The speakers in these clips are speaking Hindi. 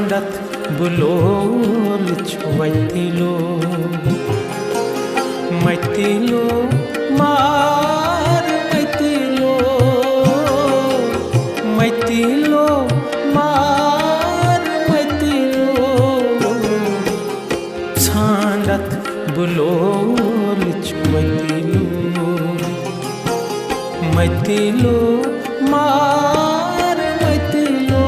छांडत बुलोल वैतिलो मैतिलो मार मैतिलो मैतिलो मार मैतिलो छांडत बुलोल वैतिलो मैतिलो मार मैतिलो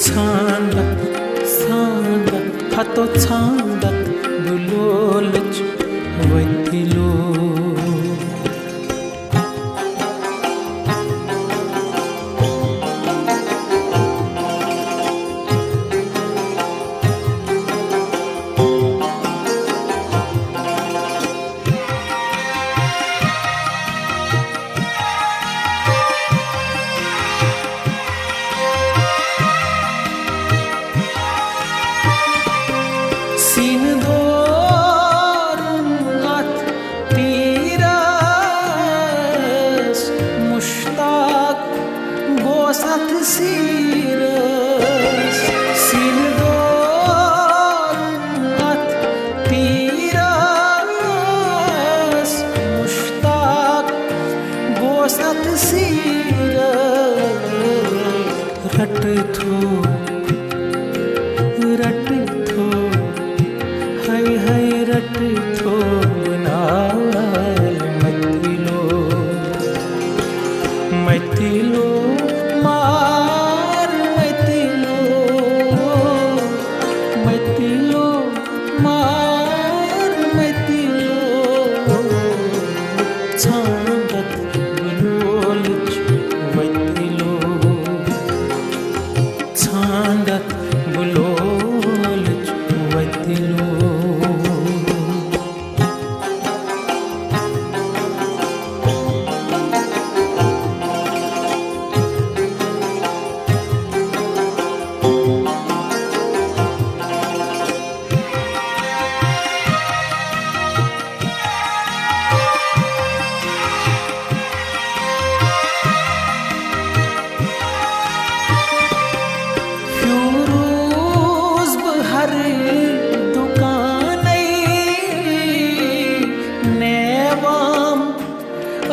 छांडत छांडत हातो छांडत बुलोल वैतिलो साथ सीरस सिंदूर हाथ तीरस मुश्ताक गो साथ सीरस रट थो हाय हाय रट थो नाल मैतिलो मैतिलो मार मैतिलो मैतिलो मार मैतिलो छांडत बुलोल वैतिलो छांडत बुलोल वैतिलो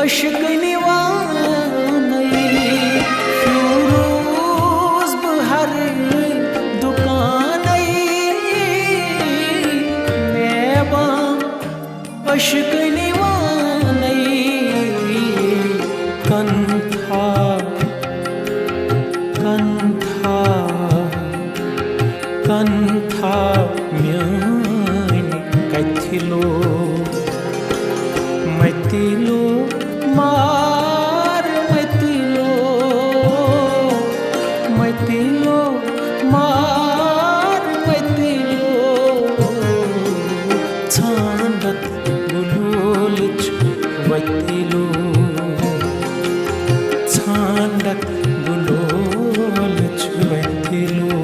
अशक निवानई फिरोज बहर दुकानई नेबा अशक निवानई कंथा कंथा कंथा म्यानी कथिलो मैतिलो मार मैतिलो मैतिलो मार मैतिलो छांडत बुलोल वैतिलो छांडत बुलोल वैतिलो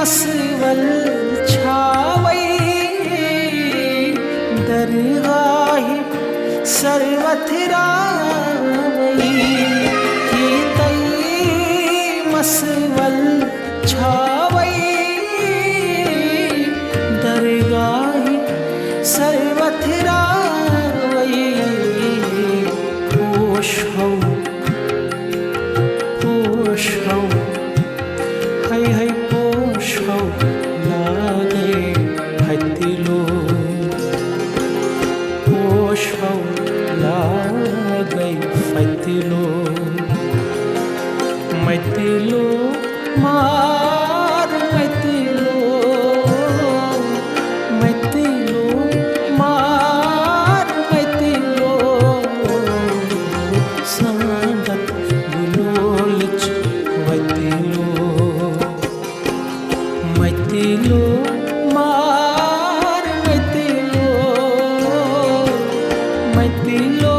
मसवल छावई दरगाह सर्वथरावई की तई मसवल छावई दरगाह सर्वथरावई पोष हो हाय हाय लागे फैतिलो पोष लागे फैतिलो मैतिलो मार मैतिलो मैतिलो मार मैतिलो छांडत बुलोल वैतिलो मैतिलो मैती लो